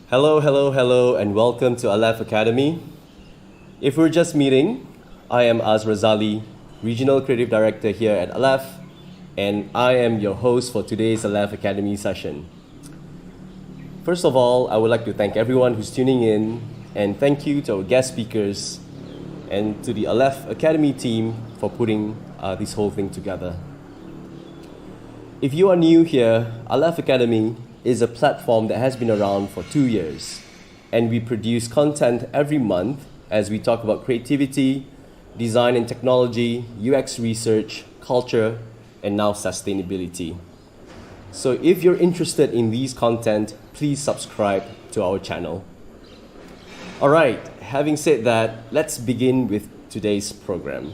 Hello, hello, hello, and welcome to Aleph Academy. If we're just meeting, I am Azhar Razali, Regional Creative Director here at Aleph, and I am your host for today's Aleph Academy session. First of all, I would like to thank everyone who's tuning in, and thank you to our guest speakers and to the Aleph Academy team for putting this whole thing together. If you are new here, Aleph Academy is a platform that has been around for 2 years, and we produce content every month as we talk about creativity, design and technology, UX research, culture, and now sustainability. So if you're interested in these content, please subscribe to our channel. All right, having said that, let's begin with today's program.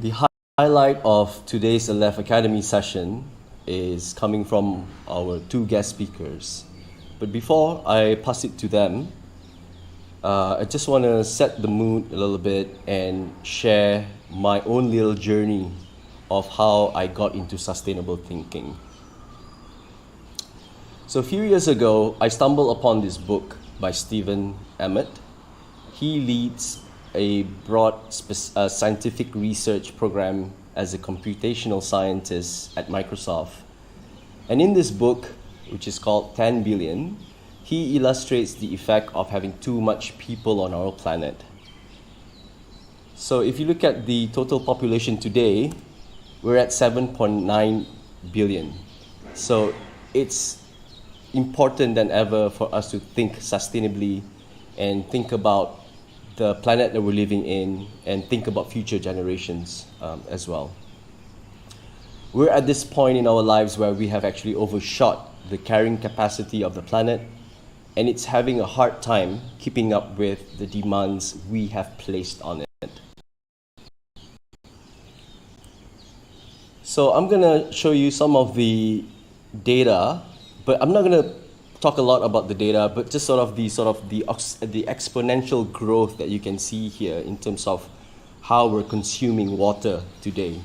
The highlight of today's Aleph Academy session is coming from our two guest speakers. But before I pass it to them, I just want to set the mood a little bit and share my own little journey of how I got into sustainable thinking. So a few years ago, I stumbled upon this book by Stephen Emmett. He leads a broad scientific research program as a computational scientist at Microsoft. And in this book, which is called 10 Billion, he illustrates the effect of having too much people on our planet. So if you look at the total population today, we're at 7.9 billion. So it's important than ever for us to think sustainably and think about the planet that we're living in and think about future generations as well. We're at this point in our lives where we have actually overshot the carrying capacity of the planet, and it's having a hard time keeping up with the demands we have placed on it. So I'm gonna show you some of the data, but I'm not gonna talk a lot about the data, but just the exponential growth that you can see here in terms of how we're consuming water today.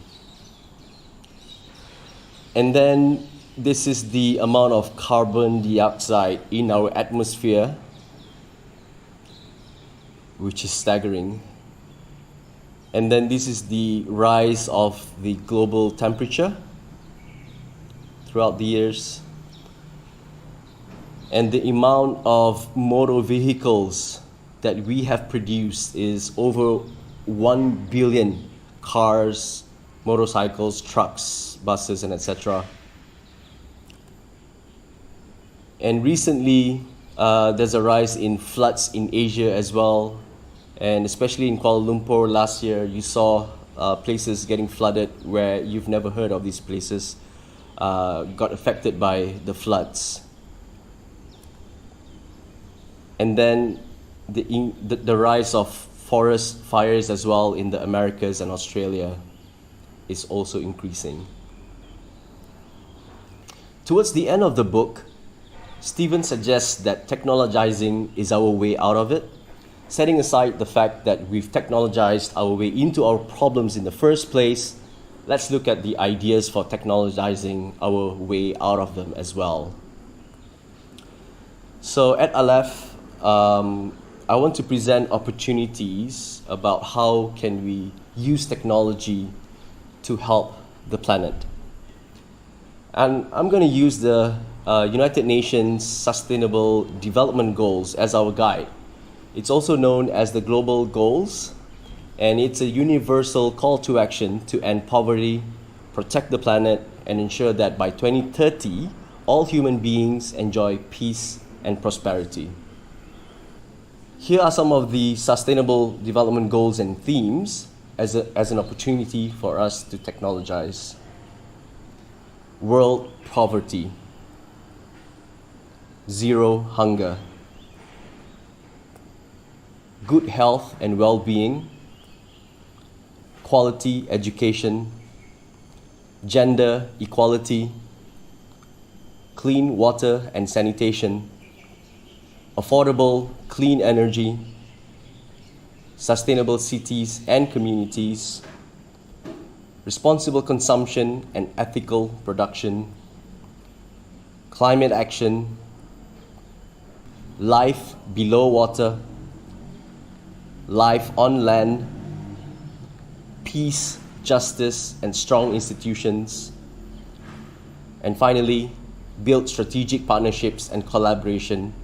And then this is the amount of carbon dioxide in our atmosphere, which is staggering. And then this is the rise of the global temperature throughout the years. And the amount of motor vehicles that we have produced is over 1 billion cars, motorcycles, trucks, buses, and etc. And recently, there's a rise in floods in Asia as well. And especially in Kuala Lumpur last year, you saw places getting flooded where you've never heard of these places got affected by the floods. And then the rise of forest fires as well in the Americas and Australia is also increasing. Towards the end of the book, Stephen suggests that technologizing is our way out of it, setting aside the fact that we've technologized our way into our problems in the first place. Let's look at the ideas for technologizing our way out of them as well. So at Aleph, I want to present opportunities about how can we use technology to help the planet. And I'm going to use the United Nations Sustainable Development Goals as our guide. It's also known as the Global Goals, and it's a universal call to action to end poverty, protect the planet, and ensure that by 2030, all human beings enjoy peace and prosperity. Here are some of the Sustainable Development Goals and themes as an opportunity for us to technologize. World poverty, zero hunger, good health and well-being, quality education, gender equality, clean water and sanitation, affordable clean energy, sustainable cities and communities, responsible consumption and ethical production, climate action, life below water, life on land, peace, justice, and strong institutions, and finally, build strategic partnerships and collaboration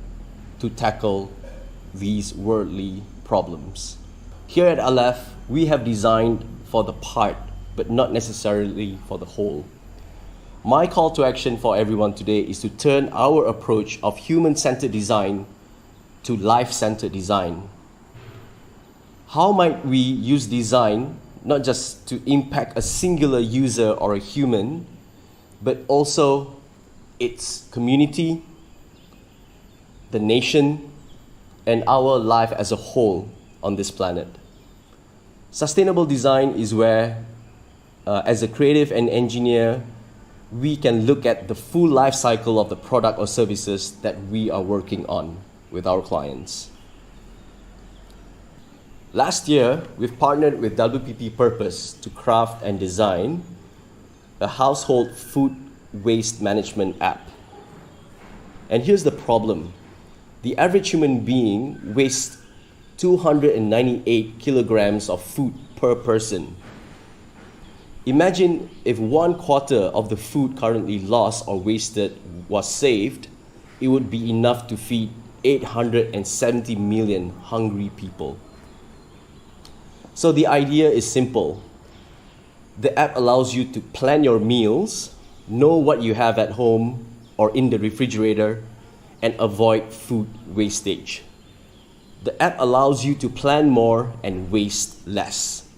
to tackle these worldly problems. Here at Aleph, we have designed for the part, but not necessarily for the whole. My call to action for everyone today is to turn our approach of human-centered design to life-centered design. How might we use design not just to impact a singular user or a human, but also its community, the nation, and our life as a whole on this planet? Sustainable design is where, as a creative and engineer, we can look at the full life cycle of the product or services that we are working on with our clients. Last year, we've partnered with WPP Purpose to craft and design a household food waste management app. And here's the problem. The average human being wastes 298 kilograms of food per person. Imagine if 1/4 of the food currently lost or wasted was saved, it would be enough to feed 870 million hungry people. So the idea is simple. The app allows you to plan your meals, know what you have at home or in the refrigerator, and avoid food wastage. The app allows you to plan more and waste less.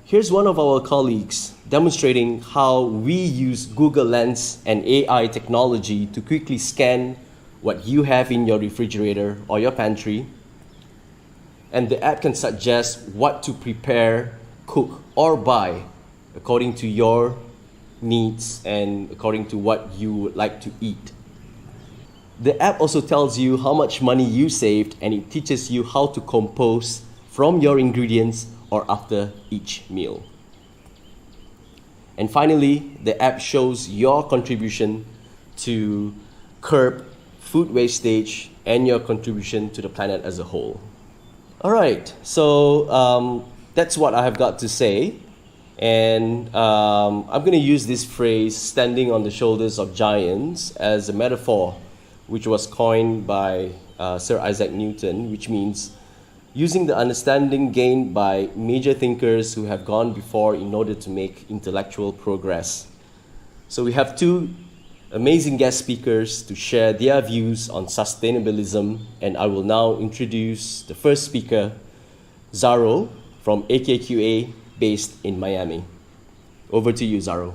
Here's one of our colleagues demonstrating how we use Google Lens and AI technology to quickly scan what you have in your refrigerator or your pantry, and the app can suggest what to prepare, cook, or buy according to your needs and according to what you would like to eat. The app also tells you how much money you saved, and it teaches you how to compose from your ingredients or after each meal. And finally, the app shows your contribution to curb food wastage and your contribution to the planet as a whole. All right, so that's what I have got to say. And I'm going to use this phrase, standing on the shoulders of giants, as a metaphor which was coined by Sir Isaac Newton, which means using the understanding gained by major thinkers who have gone before in order to make intellectual progress. So we have two amazing guest speakers to share their views on sustainabilism, and I will now introduce the first speaker, Zaro from AKQA, based in Miami. Over to you, Zaro.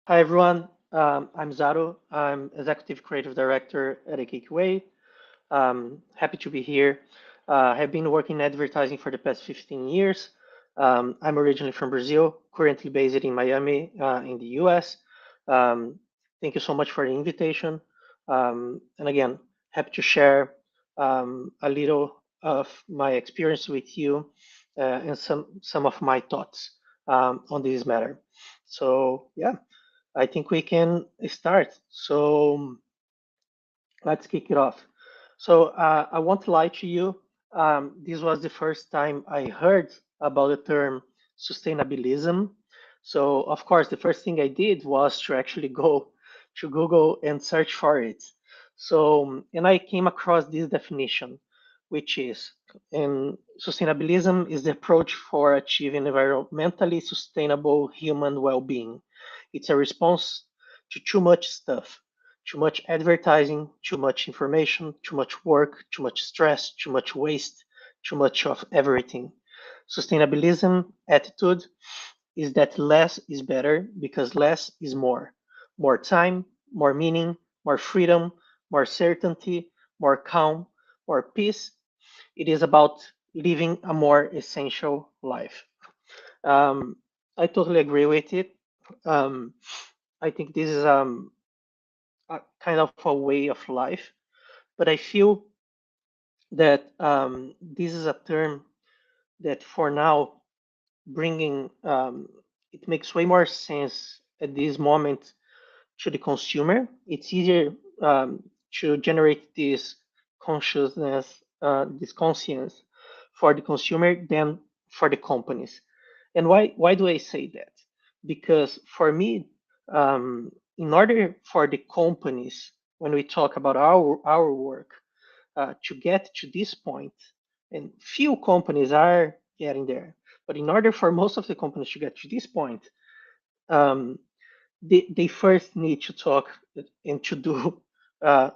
Hi, everyone. I'm Zaro. I'm Executive Creative Director at AKQA. Happy to be here. I have been working in advertising for the past 15 years. I'm originally from Brazil, currently based in Miami, in the US. Thank you so much for the invitation. And again, happy to share a little of my experience with you and some of my thoughts on this matter. So yeah, I think we can start. So let's kick it off. So I won't lie to you. This was the first time I heard about the term sustainabilism. So of course, the first thing I did was to actually go to Google and search for it. So, and I came across this definition, which is, and sustainabilism is the approach for achieving environmentally sustainable human well-being. It's a response to too much stuff, too much advertising, too much information, too much work, too much stress, too much waste, too much of everything. Sustainabilism attitude is that less is better because less is more. More time, more meaning, more freedom, more certainty, more calm, more peace. It is about living a more essential life. Um, I totally agree with it. Um, I think this is a kind of a way of life, but I feel that this is a term that for now bringing it makes way more sense at this moment to the consumer. It's easier to generate this consciousness, this conscience for the consumer than for the companies. And why do I say that? Because for me, in order for the companies, when we talk about our work, to get to this point, and few companies are getting there, but in order for most of the companies to get to this point, um, they first need to talk and to do uh,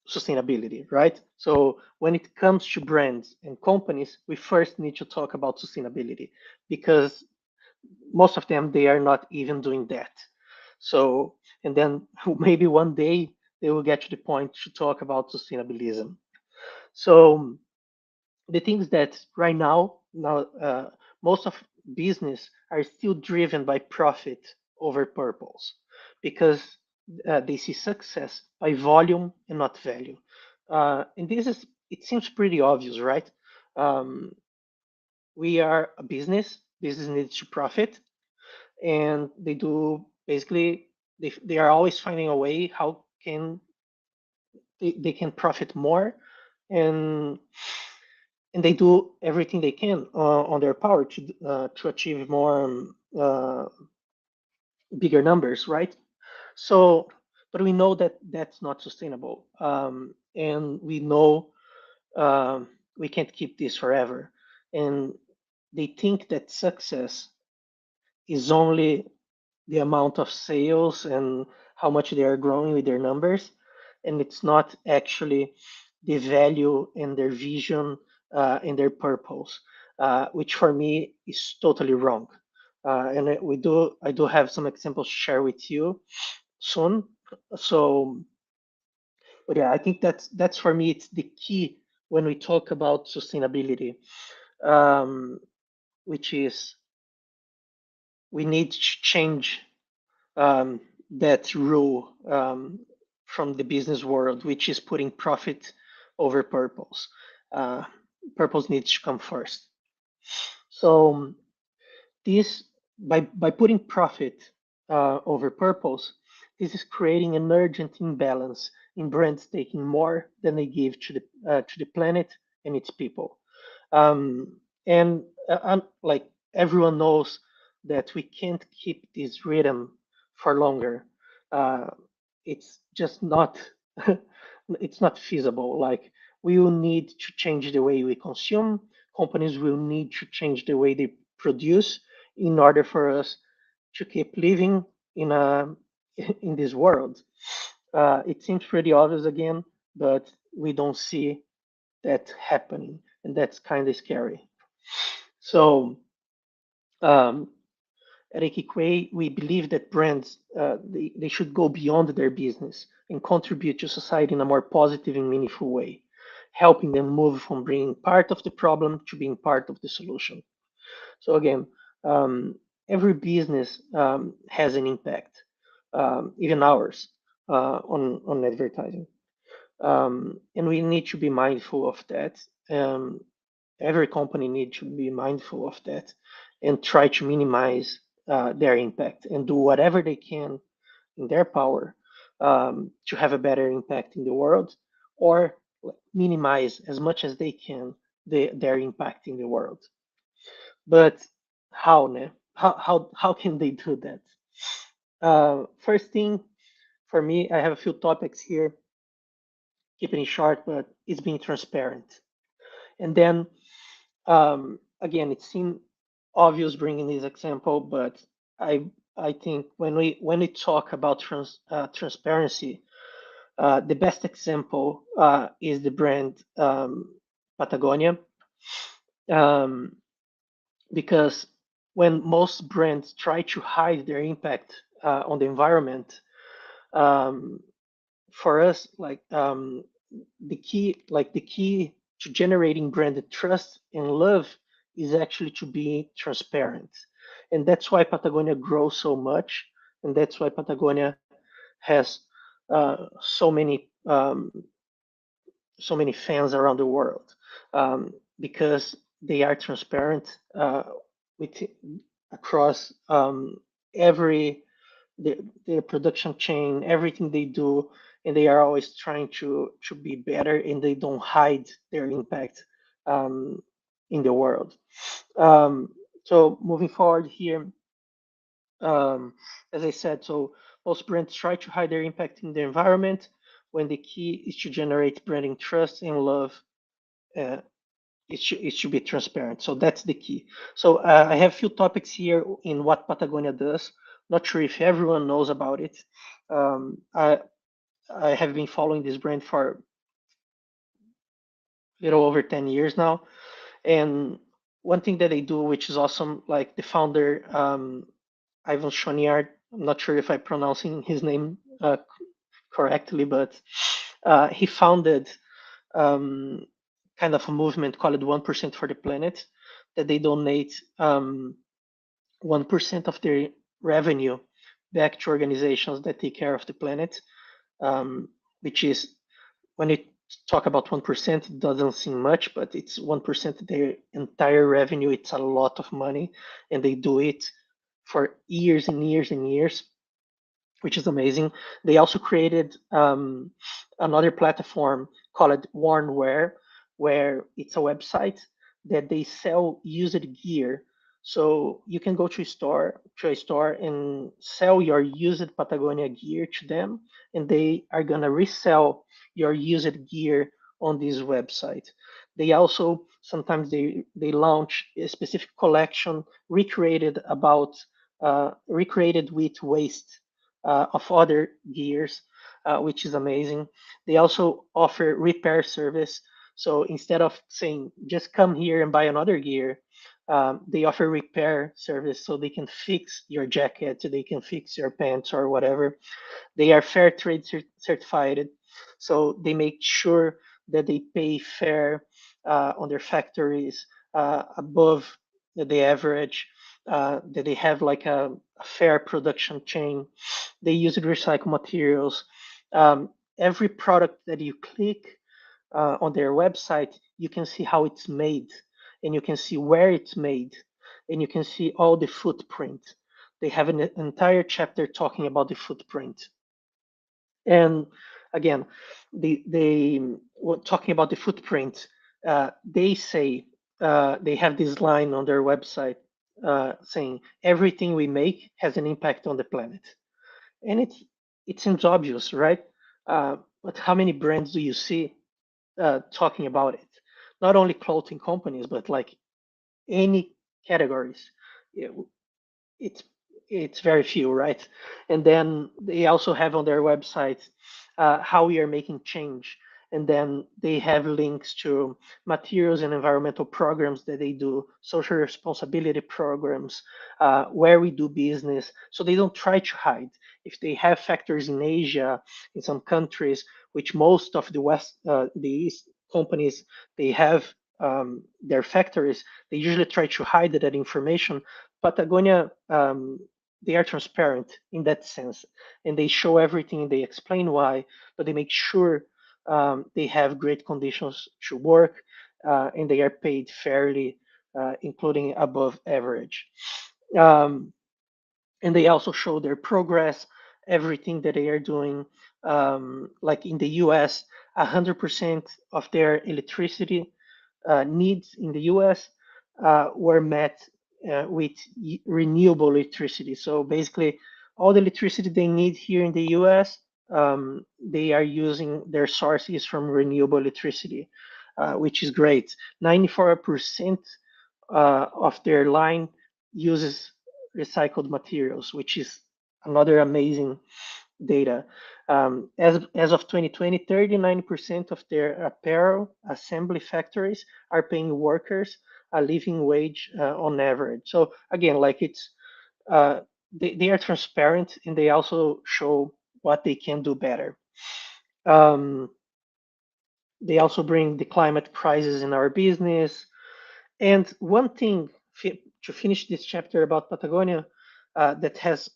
sustainability, right? So when it comes to brands and companies, we first need to talk about sustainability because most of them they are not even doing that. So and then maybe one day they will get to the point to talk about sustainabilism. So the things that right now most of business are still driven by profit over purpose because they see success by volume and not value. And this is it seems pretty obvious, right? um, we are a business needs to profit, and they do basically they are always finding a way how can they can profit more, and they do everything they can on their power to achieve more bigger numbers, right? So, but we know that that's not sustainable, and we know we can't keep this forever. And they think that success is only the amount of sales and how much they are growing with their numbers, and it's not actually the value and their vision and their purpose, which for me is totally wrong. And I do have some examples to share with you soon. So, but yeah, I think that's for me it's the key when we talk about sustainability, um, which is we need to change that rule from the business world, which is putting profit over purpose. Uh, Purpose needs to come first. So this by putting profit over purpose, this is creating an urgent imbalance in brands taking more than they give to the planet and its people. And like everyone knows that we can't keep this rhythm for longer. Uh, it's just not it's not feasible. Like we will need to change the way we consume. Companies will need to change the way they produce in order for us to keep living in a in this world. It seems pretty obvious again, but we don't see that happening, and that's kind of scary. So um, at AKQA, we believe that brands they should go beyond their business and contribute to society in a more positive and meaningful way, helping them move from being part of the problem to being part of the solution. So again, um, every business has an impact, even ours, on advertising, and we need to be mindful of that. Um, every company needs to be mindful of that and try to minimize their impact and do whatever they can in their power to have a better impact in the world, or minimize as much as they can their impact in the world. But how, né? how can they do that? First thing for me, I have a few topics here, keeping it short, but it's being transparent. And then again, it seemed obvious bringing this example, but I I think when we talk about transparency, the best example is the brand Patagonia, um, because when most brands try to hide their impact on the environment, um, for us, the key to generating branded trust and love is actually to be transparent, and that's why Patagonia grows so much, and that's why Patagonia has so many fans around the world, because they are transparent with across every their production chain, everything they do, and they are always trying to be better, and they don't hide their impact um, in the world. Um, so moving forward here, um, as I said, so most brands try to hide their impact in the environment when the key is to generate branding trust and love. Uh, it should be transparent. So that's the key. So I have a few topics here in what Patagonia does. Not sure if everyone knows about it. I have been following this brand for a little over 10 years now. And one thing that they do, which is awesome, like the founder, Ivan Shoniard, I'm not sure if I'm pronouncing his name correctly, but he founded um, kind of a movement called 1% for the planet, that they donate 1% of their revenue back to organizations that take care of the planet, which is, when you talk about 1%, it doesn't seem much, but it's 1% of their entire revenue. It's a lot of money, and they do it for years and years and years, which is amazing. They also created another platform called Warnware, where it's a website that they sell used gear. So you can go to a store and sell your used Patagonia gear to them, and they are gonna resell your used gear on this website. They also sometimes they launch a specific collection recreated with waste of other gears, which is amazing. They also offer repair service. So instead of saying just come here and buy another gear, they offer repair service, so they can fix your jacket, they can fix your pants or whatever. They are fair trade certified, so they make sure that they pay fair on their factories, above the average, that they have like a fair production chain. They use recycled materials. Every product that you click on their website, you can see how it's made, and you can see where it's made, and you can see all the footprint. They have an entire chapter talking about the footprint. And again, talking about the footprint, they say they have this line on their website saying everything we make has an impact on the planet, and it seems obvious, right? But how many brands do you see talking about it? Not only clothing companies, but like any categories. It, it's it's very few, right? And then they also have on their website how we are making change, and then they have links to materials and environmental programs that they do, social responsibility programs, where we do business. So they don't try to hide. If they have factories in Asia, in some countries, which most of the East companies, they have their factories, they usually try to hide that information. Patagonia, they are transparent in that sense, and they show everything. They explain why, but they make sure they have great conditions to work, and they are paid fairly, including above average. Um, and they also show their progress, everything that they are doing. Like in the U.S., 100% of their electricity needs in the U.S. Were met with renewable electricity. So basically, all the electricity they need here in the US, they are using their sources from renewable electricity, which is great. 94% of their line uses recycled materials, which is another amazing data. As of 2020, 39% of their apparel assembly factories are paying workers a living wage on average. So again, like they are transparent and they also show what they can do better. Um, they also bring the climate crisis in our business. And one thing to finish this chapter about Patagonia that has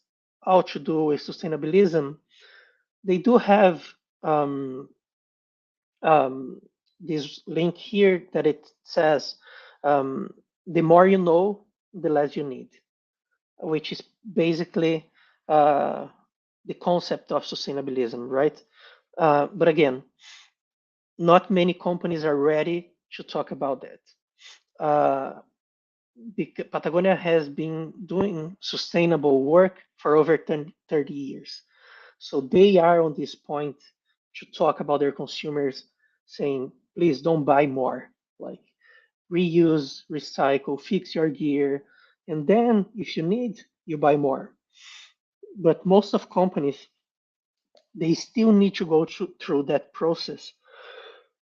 all to do with sustainabilism, they do have um, um, this link here that it says um, the more you know, the less you need, which is basically uh, the concept of sustainabilism, right? But again, not many companies are ready to talk about that. Patagonia has been doing sustainable work for over 30 years. So they are on this point to talk about their consumers saying, please don't buy more. Like reuse, recycle, fix your gear, and then if you need, you buy more. But most of companies, they still need to go through that process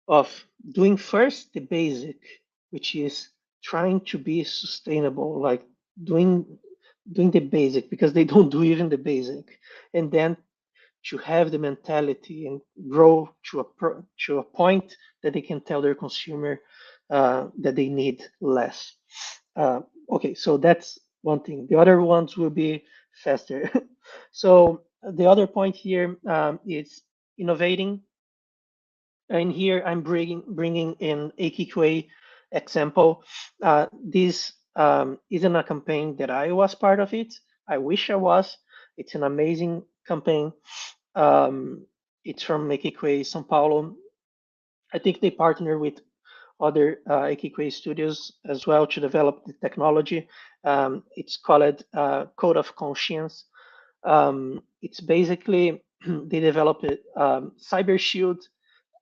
of doing first the basic, which is trying to be sustainable, like doing doing the basic because they don't do even the basic, and then to have the mentality and grow to a point that they can tell their consumer that they need less. Okay, so that's one thing. The other ones will be faster. So the other point here is innovating, and here I'm bringing in AKQA example. This isn't a campaign that I was part of it. I wish I was. It's an amazing campaign. It's from AKQA São Paulo. I think they partner with other AKQA studios as well to develop the technology. It's called Code of Conscience. It's basically they developed a cyber shield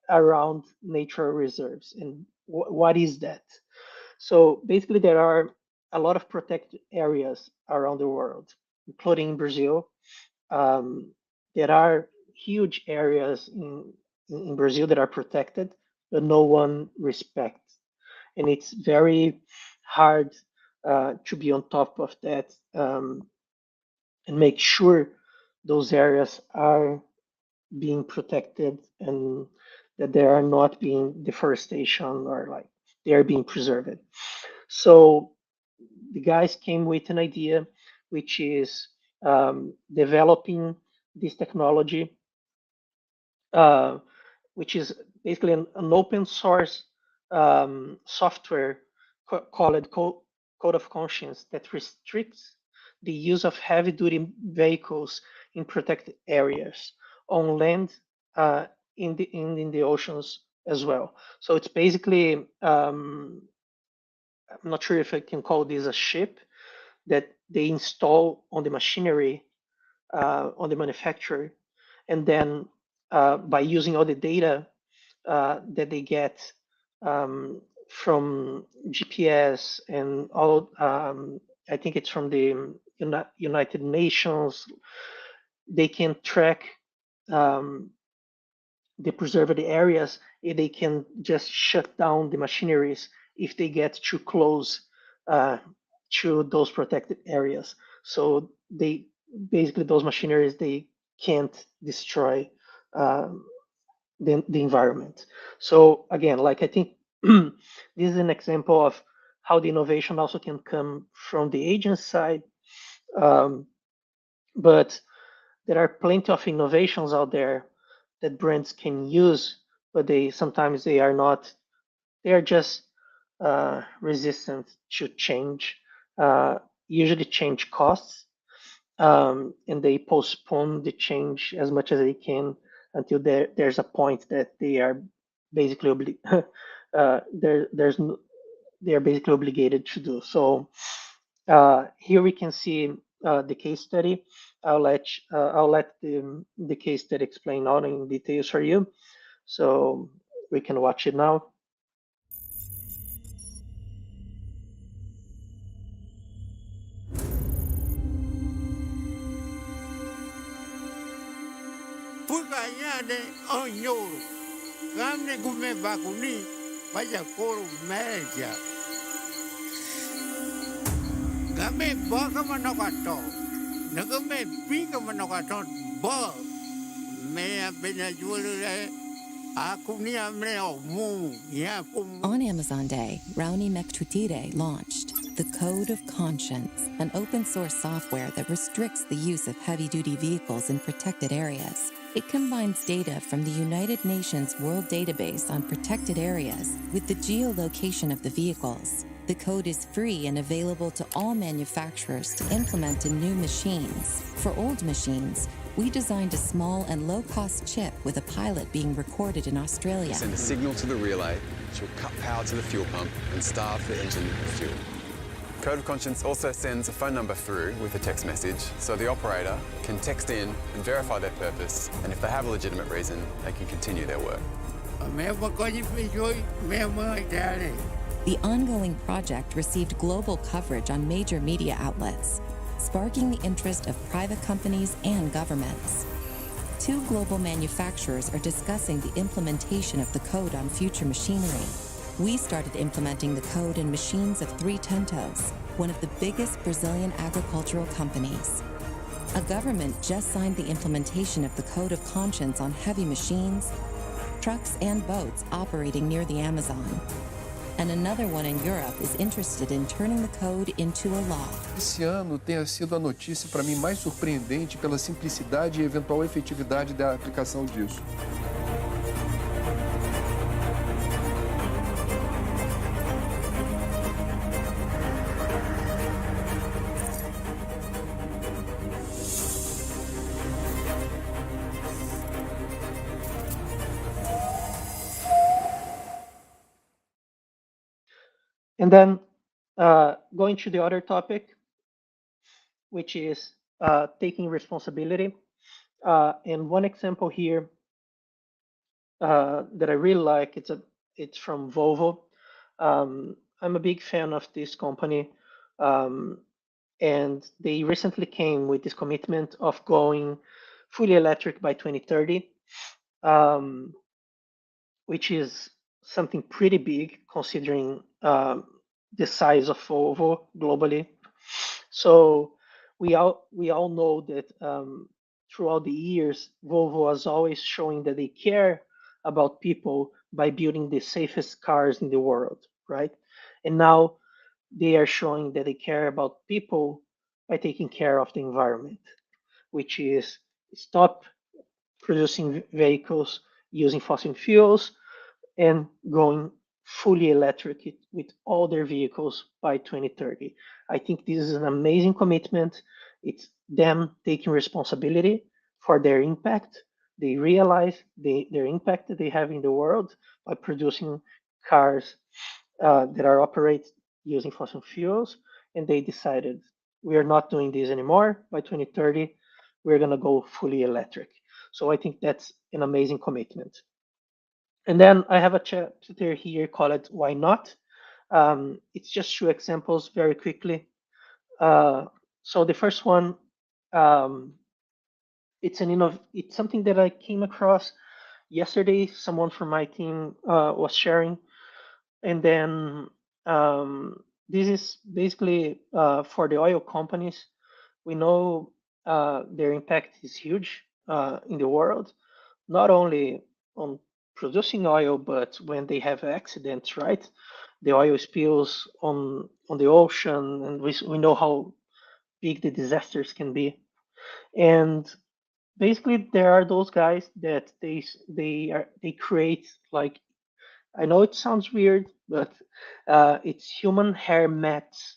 around natural reserves. And what is that? So basically, there are a lot of protected areas around the world, including Brazil. Um, there are huge areas in Brazil that are protected, but no one respects. And it's very hard to be on top of that and make sure those areas are being protected and that there are not being deforestation or like they are being preserved. So the guys came with an idea, which is developing this technology, uh, which is basically an open source software called Code of Conscience that restricts the use of heavy duty vehicles in protected areas on land, in the oceans as well. So it's basically, I'm not sure if I can call this a ship that they install on the machinery, on the manufacturer, and then by using all the data that they get from GPS and all, I think it's from the United Nations, they can track um, the preserved areas, and they can just shut down the machineries if they get too close uh, to those protected areas. So they basically those machineries they can't destroy um, the environment. So again, like I think this is an example of how the innovation also can come from the agent side, um, but there are plenty of innovations out there that brands can use, but they sometimes they are not. They are just resistant to change. Usually, change costs, and they postpone the change as much as they can until there's a point that they are basically there's no, they are basically obligated to do. So Here we can see the case study. I'll let the case study explain all in details for you, so we can watch it now. Pugayane onyoro, gamne gume bakuni, vaya koro meja. Game baka manokato, nagame pika manokato, ba. Mea bena julure, akunia mreo mu, ya pum. On Amazon Day, Raoni Mektutire launched the Code of Conscience, an open-source software that restricts the use of heavy-duty vehicles in protected areas. It combines data from the United Nations World Database on protected areas with the geolocation of the vehicles. The code is free and available to all manufacturers to implement in new machines. For old machines, we designed a small and low-cost chip with a pilot being recorded in Australia. Send a signal to the relay, which will cut power to the fuel pump and starve the engine with fuel. Code of Conscience also sends a phone number through with a text message, so the operator can text in and verify their purpose, and if they have a legitimate reason, they can continue their work. The ongoing project received global coverage on major media outlets, sparking the interest of private companies and governments. 2 global manufacturers are discussing the implementation of the code on future machinery. We started implementing the code in machines of 3 Tentos, one of the biggest Brazilian agricultural companies. A government just signed the implementation of the Code of Conscience on heavy machines, trucks, and boats operating near the Amazon. And another one in Europe is interested in turning the code into a law. Esse ano tenha sido a notícia para mim mais surpreendente pela simplicidade e eventual efetividade da aplicação disso. And then going to the other topic, which is taking responsibility. And one example here that I really like, it's from Volvo. I'm a big fan of this company, and they recently came with this commitment of going fully electric by 2030, which is something pretty big considering the size of Volvo globally. So we all know that throughout the years, Volvo was always showing that they care about people by building the safest cars in the world, right? And now they are showing that they care about people by taking care of the environment, which is stop producing vehicles using fossil fuels and going fully electric with all their vehicles by 2030. I think this is an amazing commitment. It's them taking responsibility for their impact. They realize their impact that they have in the world by producing cars that are operated using fossil fuels, and they decided we are not doing this anymore. By 2030, we're going to go fully electric. So I think that's an amazing commitment. And then I have a chapter here called Why Not? It's just 2 examples very quickly. So the first one, it's something that I came across yesterday. Someone from my team was sharing, and then this is basically for the oil companies. We know their impact is huge in the world, not only on producing oil, but when they have accidents, right? The oil spills on the ocean, and we know how big the disasters can be. And basically, there are those guys that they create, like, I know it sounds weird, but it's human hair mats.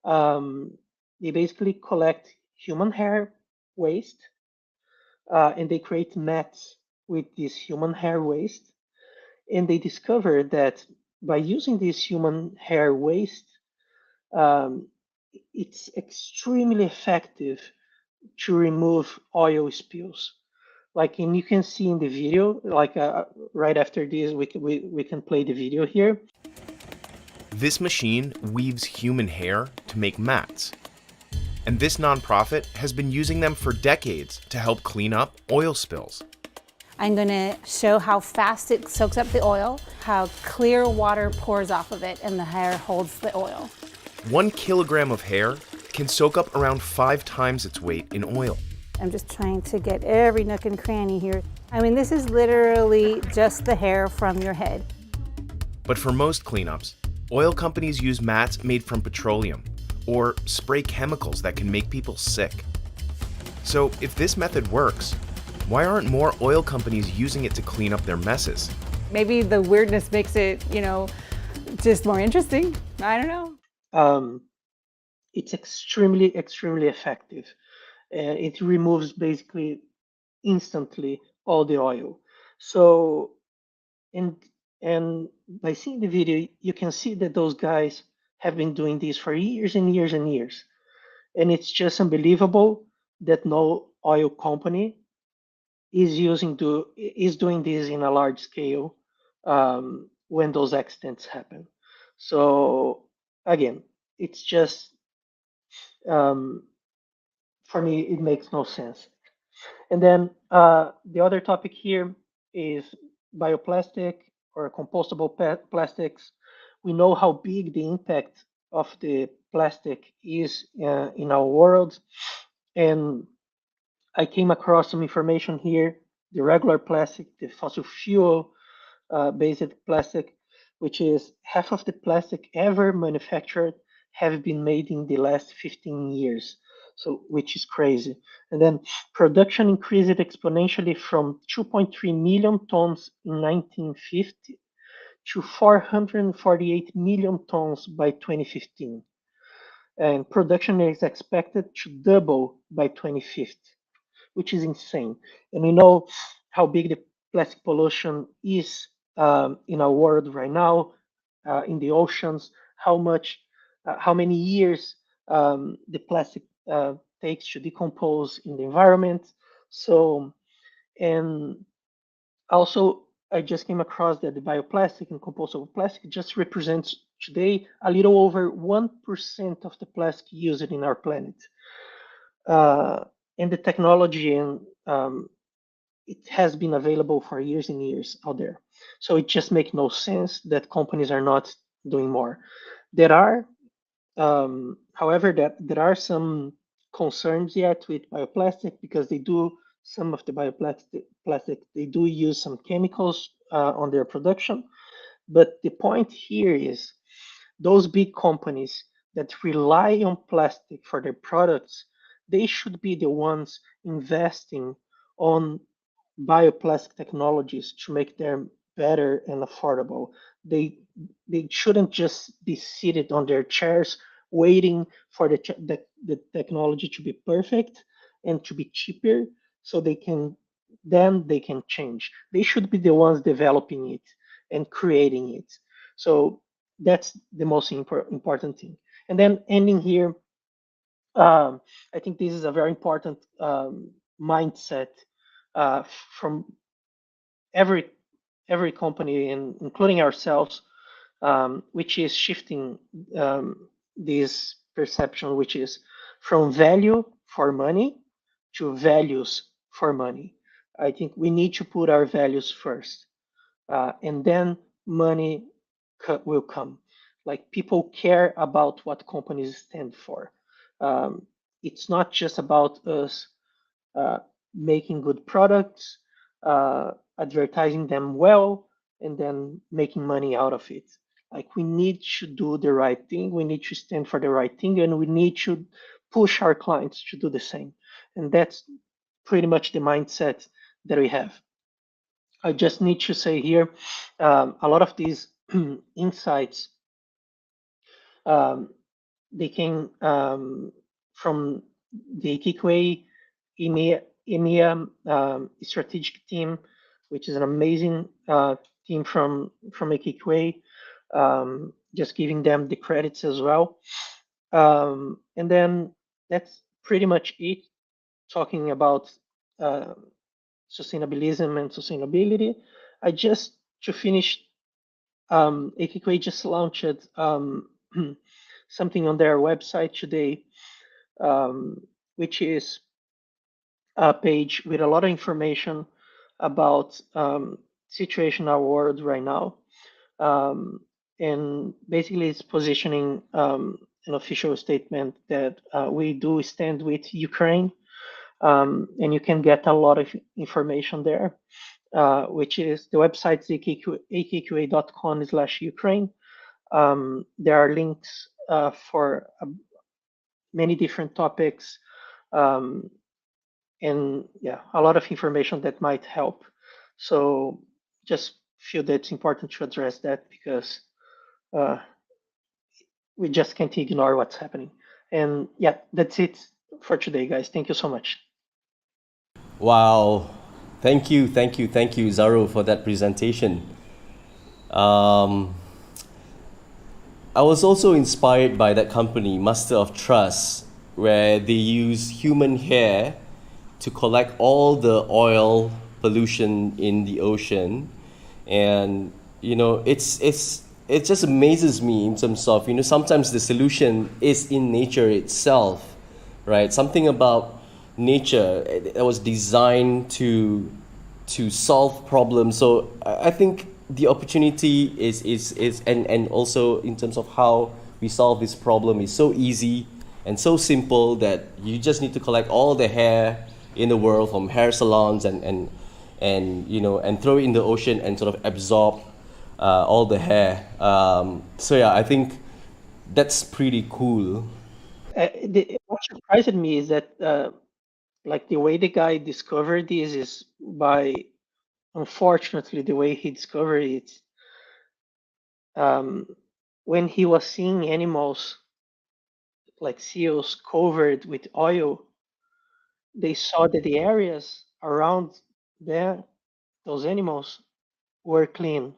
They basically collect human hair waste, and they create mats with this human hair waste. And they discovered that by using this human hair waste, um, it's extremely effective to remove oil spills. Like, and you can see in the video, like right after this, we can play the video here. This machine weaves human hair to make mats. And this nonprofit has been using them for decades to help clean up oil spills. I'm going to show how fast it soaks up the oil, how clear water pours off of it, and the hair holds the oil. 1 kilogram of hair can soak up around 5 times its weight in oil. I'm just trying to get every nook and cranny here. I mean, this is literally just the hair from your head. But for most cleanups, oil companies use mats made from petroleum or spray chemicals that can make people sick. So if this method works, why aren't more oil companies using it to clean up their messes? Maybe the weirdness makes it, just more interesting. I don't know. It's extremely effective. It removes basically instantly all the oil. So, and by seeing the video, you can see that those guys have been doing this for years and years and years. And it's just unbelievable that no oil company is doing this in a large scale when those accidents happen. So again, it's just for me, it makes no sense. And then the other topic here is bioplastic or compostable plastics. We know how big the impact of the plastic is in our world. And I came across some information here, the regular plastic, the fossil fuel based plastic, which is half of the plastic ever manufactured have been made in the last 15 years. So, which is crazy. And then production increased exponentially from 2.3 million tons in 1950 to 448 million tons by 2015. And production is expected to double by 2050, which is insane. And we know how big the plastic pollution is in our world right now, in the oceans, how many years the plastic takes to decompose in the environment. So, and also, I just came across that the bioplastic and compostable plastic just represents today a little over 1% of the plastic used in our planet. And the technology and it has been available for years and years out there. So it just makes no sense that companies are not doing more. There are, however, that there are some concerns yet with bioplastic because some of the bioplastic, they do use some chemicals on their production. But the point here is those big companies that rely on plastic for their products, they should be the ones investing on bioplastic technologies to make them better and affordable. They shouldn't just be seated on their chairs waiting for the technology to be perfect and to be cheaper so they can change. They should be the ones developing it and creating it. So that's the most important thing. And then ending here, I think this is a very important mindset from every company, including ourselves, which is shifting this perception, which is from value for money to values for money. I think we need to put our values first, and then money will come. Like, people care about what companies stand for. It's not just about us making good products, advertising them well, and then making money out of it. Like, we need to do the right thing, we need to stand for the right thing, and we need to push our clients to do the same. And that's pretty much the mindset that we have. I just need to say here, a lot of these insights, they came from the AKQA EMEA strategic team, which is an amazing team from AKQA. Just giving them the credits as well. And then that's pretty much it, talking about sustainabilism and sustainability. To finish, AKQA just launched something on their website today, which is a page with a lot of information about situation in our world right now. And basically it's positioning an official statement that we do stand with Ukraine. And you can get a lot of information there, which is the website is akqa.com/Ukraine. There are links for many different topics, and yeah, a lot of information that might help. So just feel that it's important to address that because we just can't ignore what's happening. And yeah, that's it for today, guys. Thank you so much. Wow. Thank you, Zaro, for that presentation. I was also inspired by that company, Master of Trust, where they use human hair to collect all the oil pollution in the ocean. And, you know, it just amazes me in terms of, you know, sometimes the solution is in nature itself, right? Something about nature that was designed to solve problems. So I think the opportunity is and also in terms of how we solve this problem is so easy and so simple that you just need to collect all the hair in the world from hair salons and you know, and throw it in the ocean and sort of absorb all the hair. So yeah, I think that's pretty cool. What surprised me is that like the way the guy discovered this is by, unfortunately, the way he discovered it, when he was seeing animals like seals covered with oil, they saw that the areas around there, those animals, were clean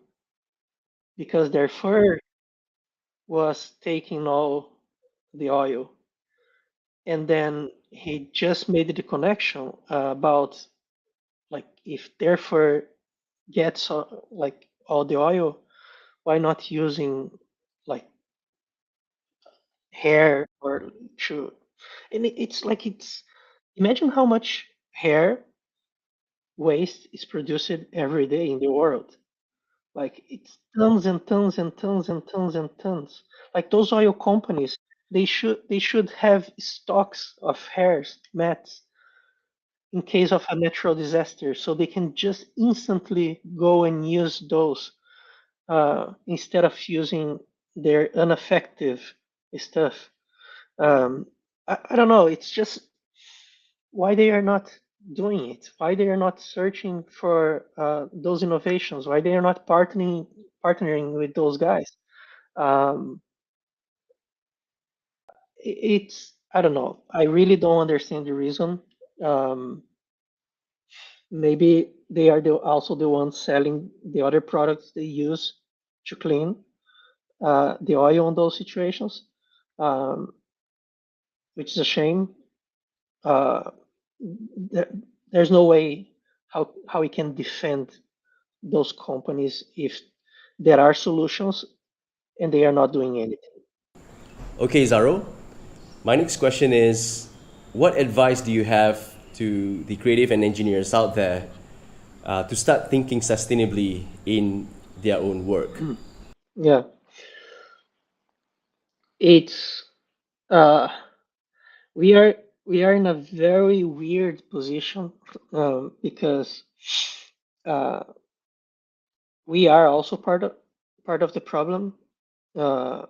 because their fur was taking all the oil. And then he just made the connection about like if their fur gets like all the oil, why not using like hair or to, and it's like it's, imagine how much hair waste is produced every day in the world. Like it's tons and tons and tons and tons and tons. Like those oil companies, they should have stocks of hairs mats in case of a natural disaster, so they can just instantly go and use those instead of using their ineffective stuff. I don't know. It's just why they are not doing it. Why they are not searching for those innovations. Why they are not partnering with those guys. Um, it's, I don't know. I really don't understand the reason. Um, Maybe they are also the ones selling the other products they use to clean the oil in those situations, um, which is a shame. Uh, there's no way how we can defend those companies if there are solutions and they are not doing anything. Okay, Zaro, my next question is, what advice do you have to the creative and engineers out there to start thinking sustainably in their own work? Yeah, it's we are we are in a very weird position because uh, we are also part of the problem. Uh,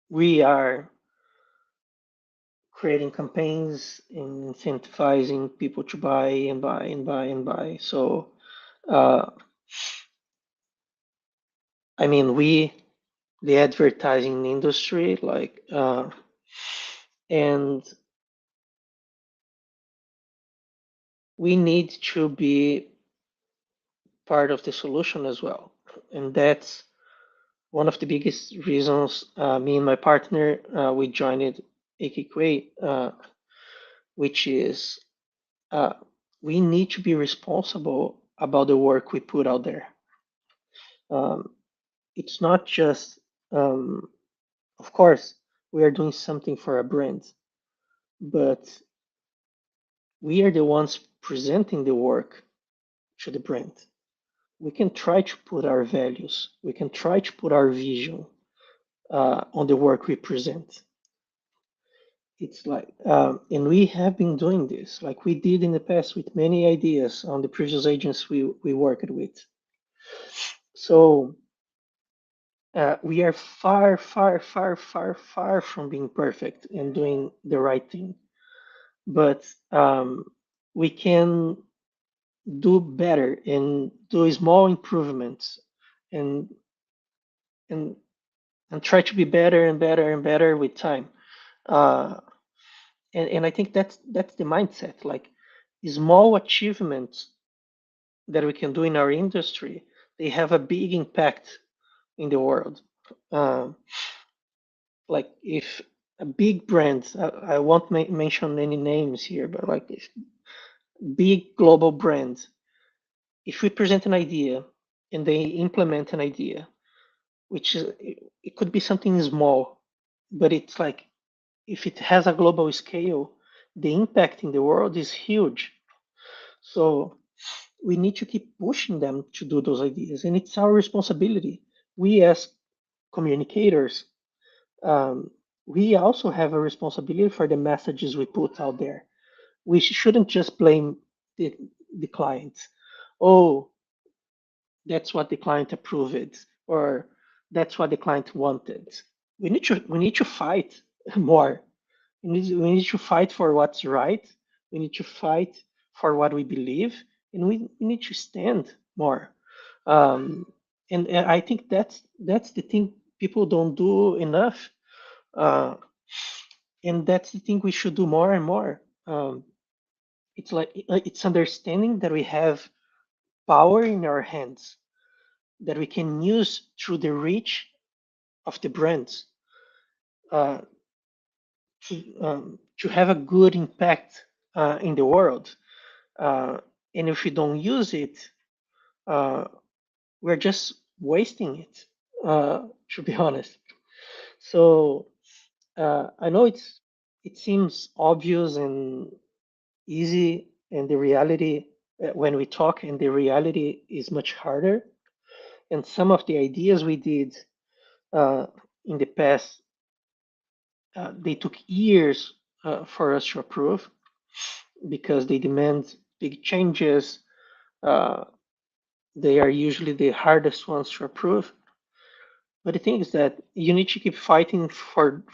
we are creating campaigns and incentivizing people to buy and buy and buy and buy. So, uh, I mean, the advertising industry, like, and we need to be part of the solution as well. And that's one of the biggest reasons me and my partner we joined AKQA, which is we need to be responsible about the work we put out there. It's not just, of course, we are doing something for a brand, but we are the ones presenting the work to the brand. We can try to put our values, we can try to put our vision on the work we present. It's like, and we have been doing this, like we did in the past with many ideas on the previous agents we worked with. So we are far, far, far, far, far from being perfect and doing the right thing. But we can do better and do small improvements and try to be better and better and better with time. And I think that's the mindset. Like small achievements that we can do in our industry, they have a big impact in the world. Like if a big brand, I won't mention any names here, but like if big global brands, if we present an idea and they implement an idea, which is, it could be something small, but it's like if it has a global scale, the impact in the world is huge. So we need to keep pushing them to do those ideas, and it's our responsibility. We as communicators, we also have a responsibility for the messages we put out there. We shouldn't just blame the client. Oh, that's what the client approved, or that's what the client wanted. We need to fight more. We need to fight for what's right. We need to fight for what we believe, and we need to stand more. And I think that's the thing people don't do enough, and that's the thing we should do more and more. It's like it's understanding that we have power in our hands that we can use through the reach of the brands to have a good impact in the world. And if we don't use it, we're just wasting it, to be honest. So I know it seems obvious and easy, and the reality when we talk, and the reality is much harder. And some of the ideas we did in the past, they took years for us to approve because they demand big changes. They are usually the hardest ones to approve. But the thing is that you need to keep fighting for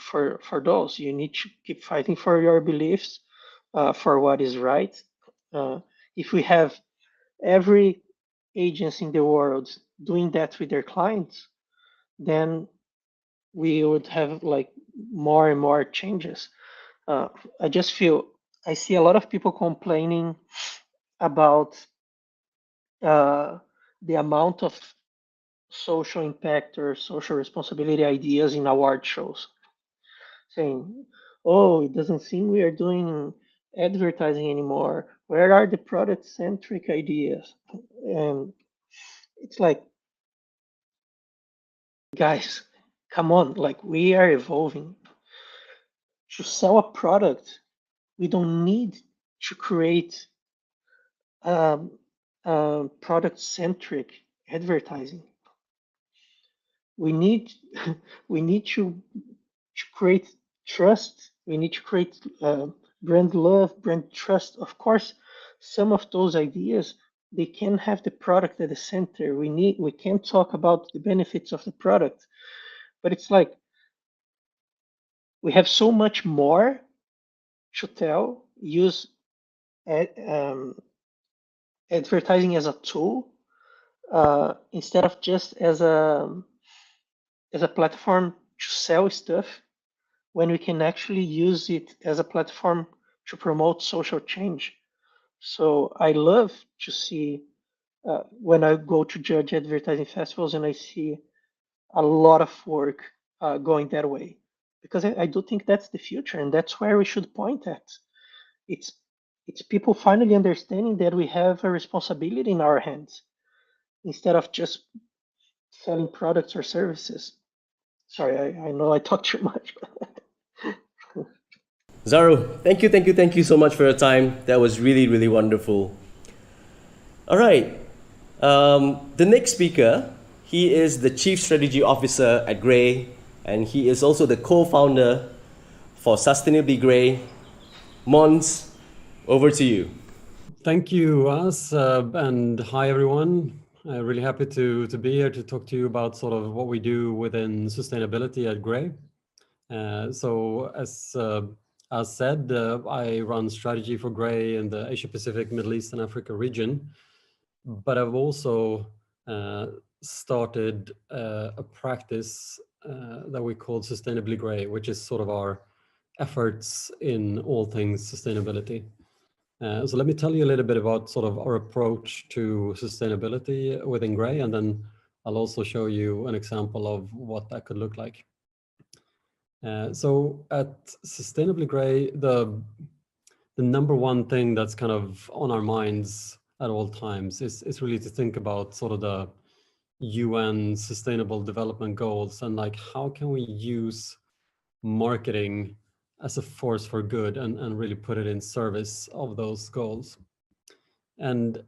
those. You need to keep fighting for your beliefs, for what is right. If we have every agency in the world doing that with their clients, then we would have like more and more changes. I just feel I see a lot of people complaining about the amount of social impact or social responsibility ideas in award shows, saying, "Oh, it doesn't seem we are doing advertising anymore. Where are the product-centric ideas?" And it's like, guys, come on! Like we are evolving. To sell a product, we don't need to create product-centric advertising. We need we need to create trust. We need to create brand love, brand trust. Of course, some of those ideas they can have the product at the center. We can talk about the benefits of the product, but it's like we have so much more to tell. Use advertising as a tool instead of just as a platform to sell stuff, when we can actually use it as a platform to promote social change. So I love to see when I go to judge advertising festivals and I see a lot of work going that way, because I do think that's the future, and that's where we should point at. It's people finally understanding that we have a responsibility in our hands instead of just selling products or services. Sorry, I know I talk too much. Zaro, thank you so much for your time. That was really, really wonderful. All right. The next speaker, he is the Chief Strategy Officer at Gray, and he is also the co-founder for Sustainably Gray. Måns, over to you. Thank you, and hi everyone. Really happy to be here to talk to you about sort of what we do within sustainability at Gray. So as said, I run strategy for Gray in the Asia Pacific, Middle East and Africa region, but I've also started a practice that we call Sustainably Gray, which is sort of our efforts in all things sustainability. So let me tell you a little bit about sort of our approach to sustainability within Gray, and then I'll also show you an example of what that could look like. So at Sustainably Gray, the number one thing that's kind of on our minds at all times is really to think about sort of the UN Sustainable Development Goals, and like how can we use marketing as a force for good and really put it in service of those goals. And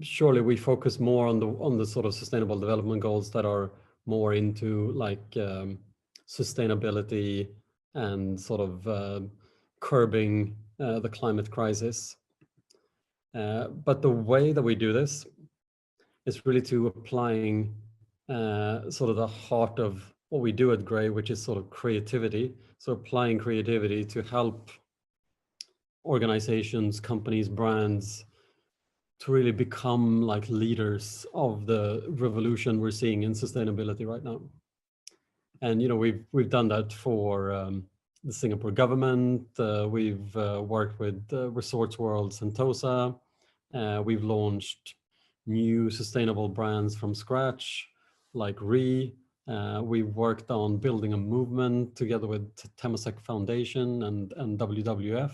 surely we focus more on the sort of sustainable development goals that are more into like sustainability and sort of curbing the climate crisis. But the way that we do this is really to applying sort of the heart of what we do at Gray, which is sort of creativity. So applying creativity to help organizations, companies, brands to really become like leaders of the revolution we're seeing in sustainability right now. And you know, we've done that for the Singapore government. We've worked with Resorts World Sentosa. We've launched new sustainable brands from scratch, like we've worked on building a movement together with Temasek Foundation and WWF.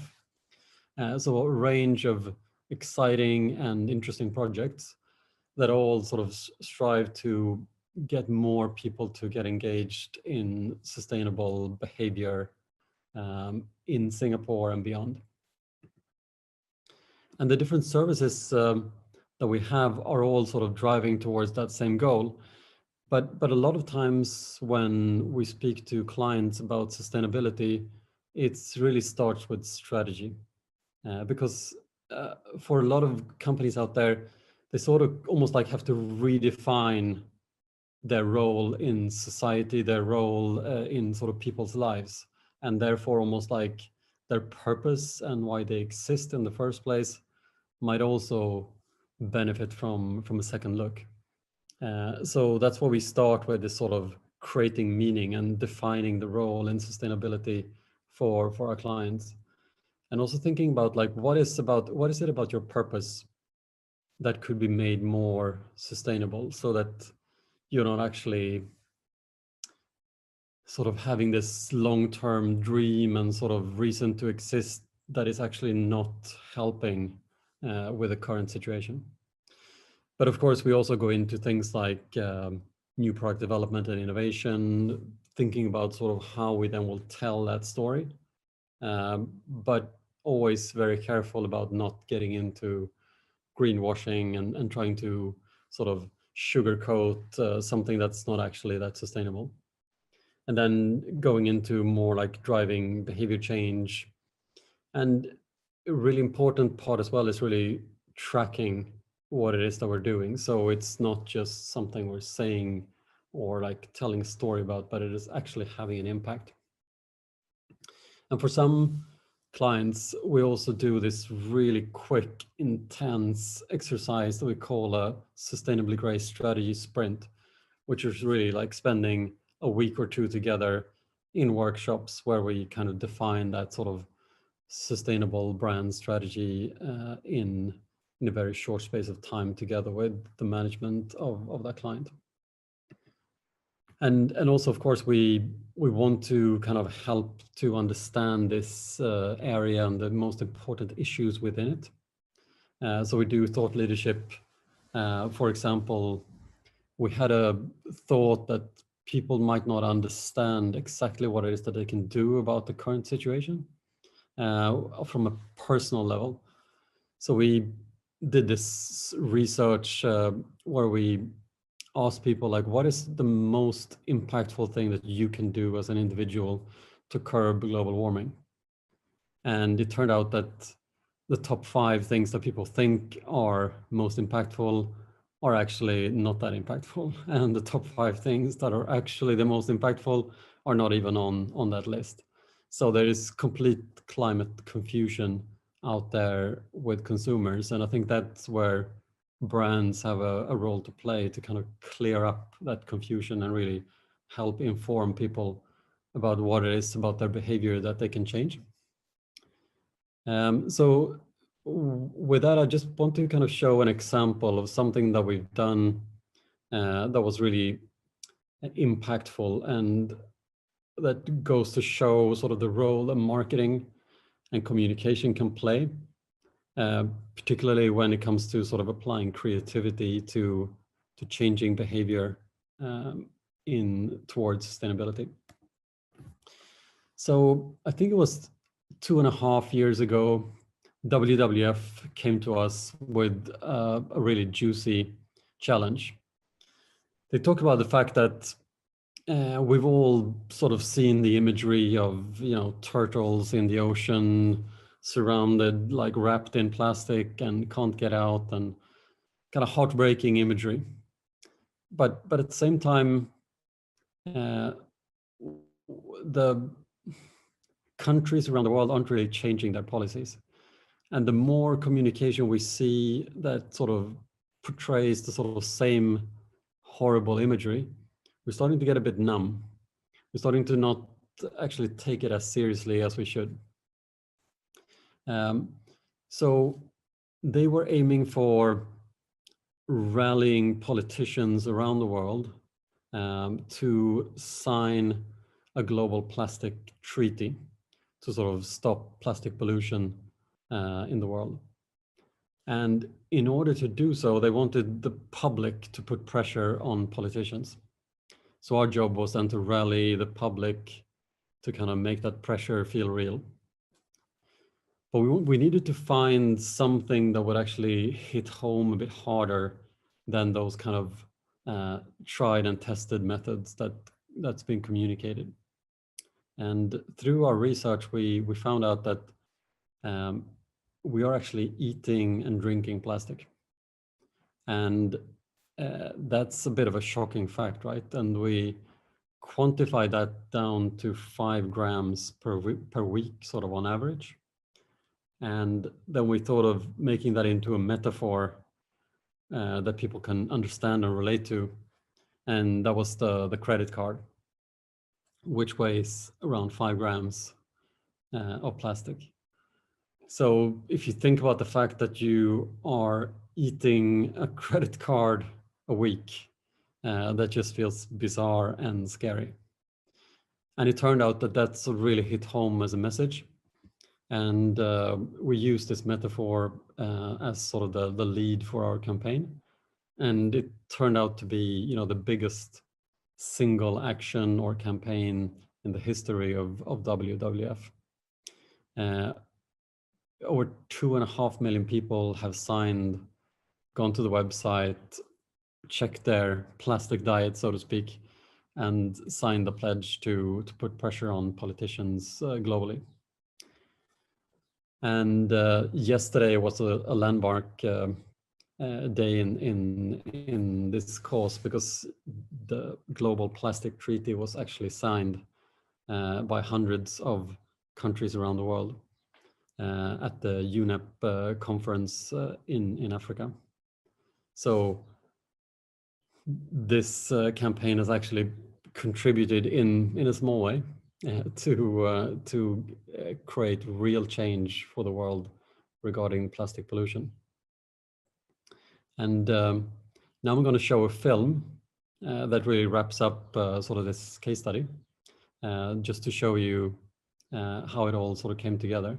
So a range of exciting and interesting projects that all sort of strive to get more people to get engaged in sustainable behavior in Singapore and beyond. And the different services that we have are all sort of driving towards that same goal. But a lot of times when we speak to clients about sustainability, it really starts with strategy. Because for a lot of companies out there, they sort of almost like have to redefine their role in society, their role in sort of people's lives, and therefore almost like their purpose and why they exist in the first place might also benefit from a second look. So that's where we start with this sort of creating meaning and defining the role in sustainability for our clients. And also thinking about like, what is it about your purpose that could be made more sustainable so that you're not actually sort of having this long-term dream and sort of reason to exist that is actually not helping with the current situation. But of course, we also go into things like new product development and innovation, thinking about sort of how we then will tell that story, but always very careful about not getting into greenwashing and trying to sort of sugarcoat something that's not actually that sustainable. And then going into more like driving behavior change. And a really important part as well is really tracking what it is that we're doing. So it's not just something we're saying or like telling a story about, but it is actually having an impact. And for some clients, we also do this really quick, intense exercise that we call a Sustainably Gray strategy sprint, which is really like spending a week or two together in workshops where we kind of define that sort of sustainable brand strategy in a very short space of time together with the management of that client. And also, of course, we want to kind of help to understand this area and the most important issues within it. So we do thought leadership. For example, we had a thought that people might not understand exactly what it is that they can do about the current situation from a personal level. So we did this research where we asked people, like, what is the most impactful thing that you can do as an individual to curb global warming? And it turned out that the top 5 things that people think are most impactful are actually not that impactful. And the top 5 things that are actually the most impactful are not even on that list. So there is complete climate confusion out there with consumers. And I think that's where brands have a role to play to kind of clear up that confusion and really help inform people about what it is about their behavior that they can change. So with that, I just want to kind of show an example of something that we've done that was really impactful, and that goes to show sort of the role that marketing and communication can play, particularly when it comes to sort of applying creativity to changing behavior towards sustainability. So I think it was 2.5 years ago, WWF came to us with a really juicy challenge. They talk about the fact that we've all sort of seen the imagery of, turtles in the ocean, surrounded, like wrapped in plastic and can't get out, and kind of heartbreaking imagery. But at the same time, the countries around the world aren't really changing their policies. And the more communication we see that sort of portrays the sort of same horrible imagery, we're starting to get a bit numb. We're starting to not actually take it as seriously as we should. So they were aiming for rallying politicians around the world to sign a global plastic treaty to sort of stop plastic pollution in the world. And in order to do so, they wanted the public to put pressure on politicians. So our job was then to rally the public to kind of make that pressure feel real. But we needed to find something that would actually hit home a bit harder than those kind of tried and tested methods that's been communicated. And through our research, we found out that we are actually eating and drinking plastic. And that's a bit of a shocking fact, right? And we quantify that down to 5 grams per week, sort of on average. And then we thought of making that into a metaphor that people can understand and relate to. And that was the credit card, which weighs around 5 grams of plastic. So if you think about the fact that you are eating a credit card a week, that just feels bizarre and scary. And it turned out that that's really hit home as a message. And we used this metaphor as sort of the lead for our campaign. And it turned out to be, the biggest single action or campaign in the history of WWF. Over 2.5 million people have gone to the website, checked their plastic diet, so to speak, and signed the pledge to put pressure on politicians globally. And yesterday was a landmark day in this cause, because the global plastic treaty was actually signed by hundreds of countries around the world at the UNEP conference in Africa. So this campaign has actually contributed in a small way to create real change for the world regarding plastic pollution. And now I'm going to show a film that really wraps up sort of this case study, just to show you how it all sort of came together.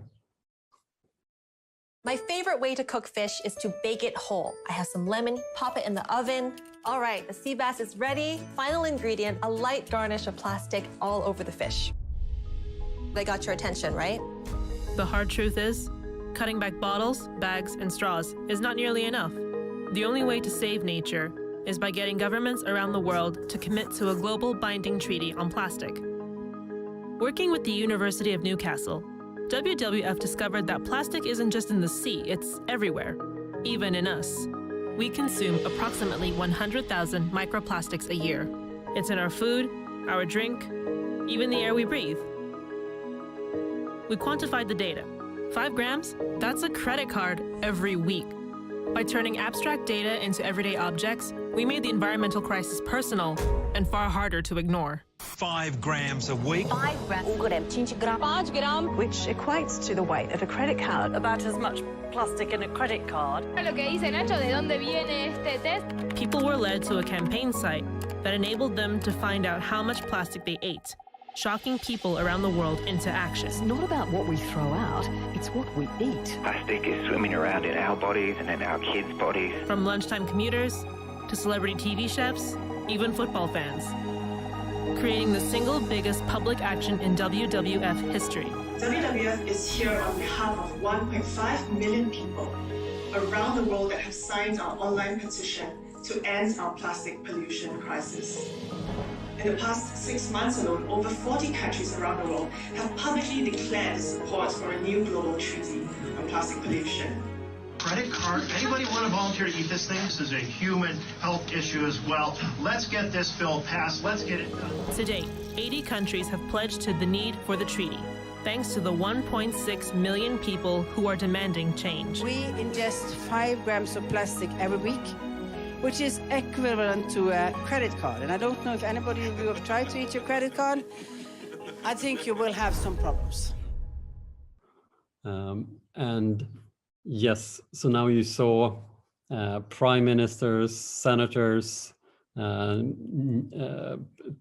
My favorite way to cook fish is to bake it whole. I have some lemon, pop it in the oven. All right, the sea bass is ready. Final ingredient, a light garnish of plastic all over the fish. They got your attention, right? The hard truth is, cutting back bottles, bags, and straws is not nearly enough. The only way to save nature is by getting governments around the world to commit to a global binding treaty on plastic. Working with the University of Newcastle, WWF discovered that plastic isn't just in the sea, it's everywhere, even in us. We consume approximately 100,000 microplastics a year. It's in our food, our drink, even the air we breathe. We quantified the data. 5 grams, that's a credit card every week. By turning abstract data into everyday objects, we made the environmental crisis personal and far harder to ignore. 5 grams a week. 5 grams. 5 grams. Which equates to the weight of a credit card. About as much plastic in a credit card. Lo que dice Nacho, ¿de dónde viene este test? People were led to a campaign site that enabled them to find out how much plastic they ate, shocking people around the world into action. It's not about what we throw out, it's what we eat. Plastic is swimming around in our bodies and in our kids' bodies. From lunchtime commuters to celebrity TV chefs, even football fans. Creating the single biggest public action in WWF history. WWF is here on behalf of 1.5 million people around the world that have signed our online petition to end our plastic pollution crisis. In the past 6 months alone, over 40 countries around the world have publicly declared support for a new global treaty on plastic pollution. Credit card, anybody want to volunteer to eat this thing? This is a human health issue as well. Let's get this bill passed. Let's get it done. To date, 80 countries have pledged to the need for the treaty, thanks to the 1.6 million people who are demanding change. We ingest 5 grams of plastic every week, which is equivalent to a credit card. And I don't know if anybody of you have tried to eat your credit card. I think you will have some problems. And yes, so now you saw prime ministers, senators,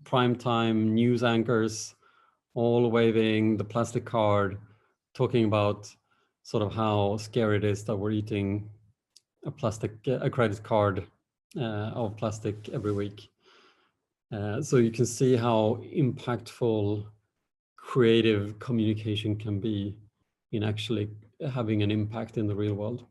primetime news anchors, all waving the plastic card, talking about sort of how scary it is that we're eating a credit card of plastic every week. So you can see how impactful creative communication can be in actually having an impact in the real world.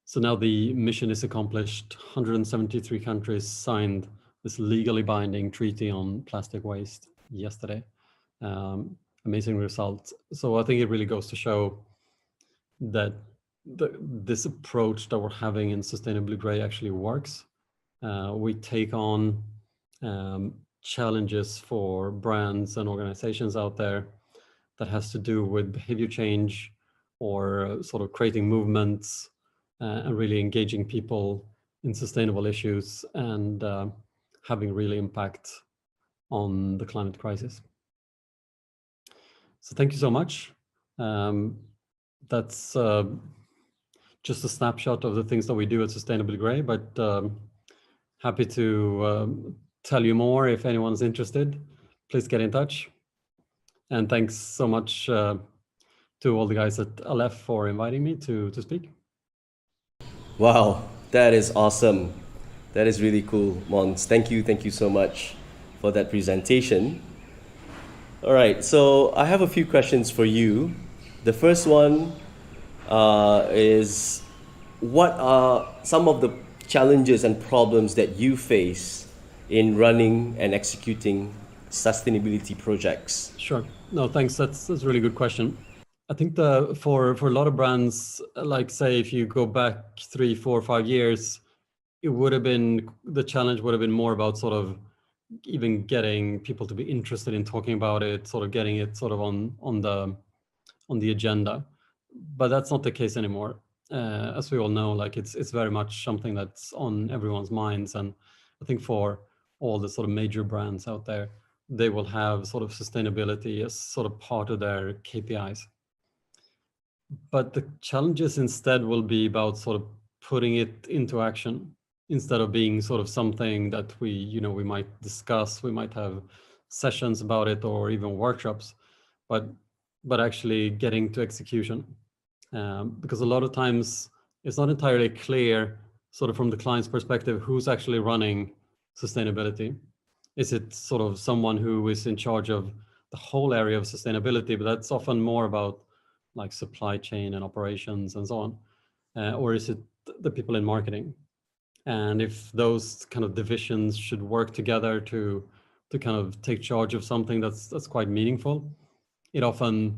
So now the mission is accomplished. 173 countries signed this legally binding treaty on plastic waste yesterday. Amazing result. So I think it really goes to show that this approach that we're having in Sustainably Grey actually works. We take on challenges for brands and organizations out there that has to do with behavior change or sort of creating movements and really engaging people in sustainable issues and having really impact on the climate crisis. So thank you so much. That's just a snapshot of the things that we do at Sustainably Grey, but happy to tell you more if anyone's interested. Please get in touch. And thanks so much to all the guys at Aleph for inviting me to speak. Wow, that is awesome. That is really cool, Måns. Thank you so much for that presentation. All right, so I have a few questions for you. The first one is, what are some of the challenges and problems that you face in running and executing sustainability projects? Sure. No, thanks. That's a really good question. I think for a lot of brands, like say if you go back 3, 4, 5 years, it would have been, the challenge would have been more about sort of even getting people to be interested in talking about it, sort of getting it sort of on the agenda. But that's not the case anymore. As we all know, like it's very much something that's on everyone's minds. And I think for all the sort of major brands out there, they will have sort of sustainability as sort of part of their KPIs. But the challenges instead will be about sort of putting it into action. instead of being sort of something that we might discuss, we might have sessions about it or even workshops, but actually getting to execution. Because a lot of times it's not entirely clear sort of from the client's perspective who's actually running sustainability. Is it sort of someone who is in charge of the whole area of sustainability, but that's often more about like supply chain and operations and so on, or is it the people in marketing? And if those kind of divisions should work together to kind of take charge of something that's quite meaningful, it often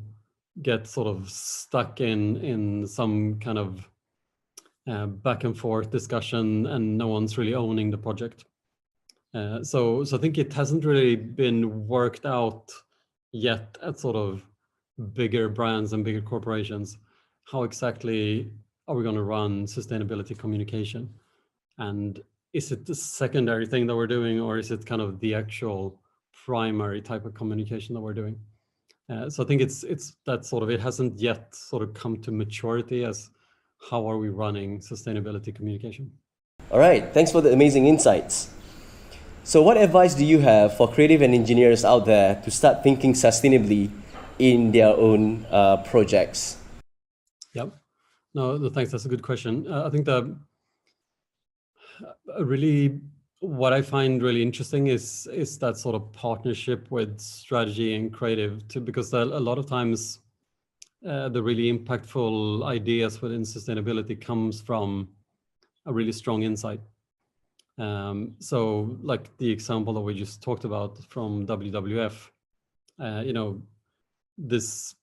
gets sort of stuck in some kind of back and forth discussion, and no one's really owning the project. So I think it hasn't really been worked out yet at sort of bigger brands and bigger corporations. How exactly are we going to run sustainability communication? And is it the secondary thing that we're doing, or is it kind of the actual primary type of communication that we're doing? So I think it's that sort of, it hasn't yet sort of come to maturity as how are we running sustainability communication. All right, thanks for the amazing insights. So what advice do you have for creative and engineers out there to start thinking sustainably in their own projects? Yep. No, thanks. That's a good question. I think that really what I find really interesting is that sort of partnership with strategy and creative, because a lot of times the really impactful ideas within sustainability comes from a really strong insight. So like the example that we just talked about from WWF, this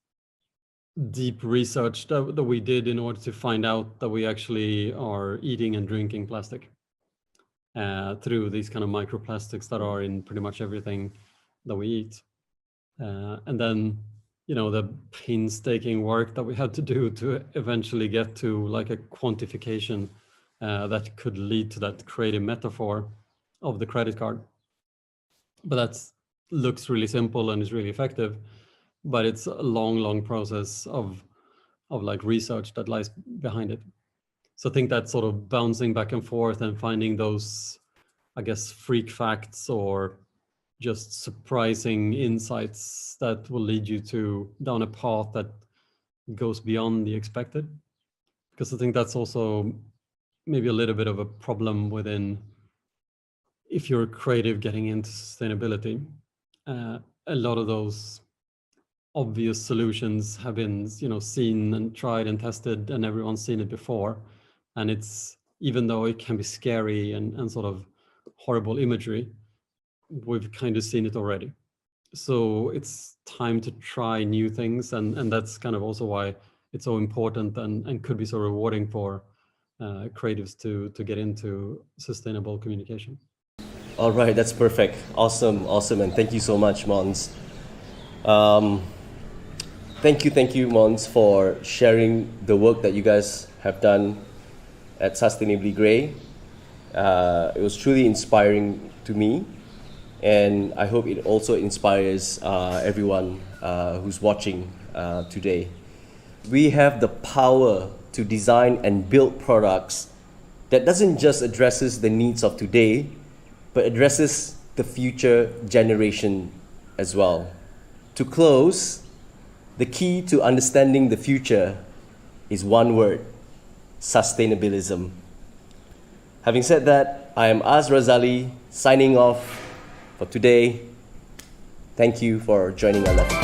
deep research that we did in order to find out that we actually are eating and drinking plastic through these kind of microplastics that are in pretty much everything that we eat. And then, the painstaking work that we had to do to eventually get to like a quantification that could lead to that creative metaphor of the credit card. But that looks really simple and is really effective, but it's a long process of like research that lies behind it. So I think that sort of bouncing back and forth and finding those, I guess, freak facts or just surprising insights that will lead you down a path that goes beyond the expected. Because I think that's also maybe a little bit of a problem within, if you're creative getting into sustainability, a lot of those obvious solutions have been seen and tried and tested, and everyone's seen it before. And it's, even though it can be scary and sort of horrible imagery, we've kind of seen it already. So it's time to try new things, and that's kind of also why it's so important and could be so rewarding for creatives to get into sustainable communication. All right, that's perfect. Awesome, and thank you so much, Måns. Thank you, Måns, for sharing the work that you guys have done at Sustainably Grey. It was truly inspiring to me, and I hope it also inspires everyone who's watching today. We have the power to design and build products that doesn't just addresses the needs of today, but addresses the future generation as well. To close, the key to understanding the future is one word: sustainabilism. Having said that, I am Azhar Razali signing off for today. Thank you for joining Aleph Academy.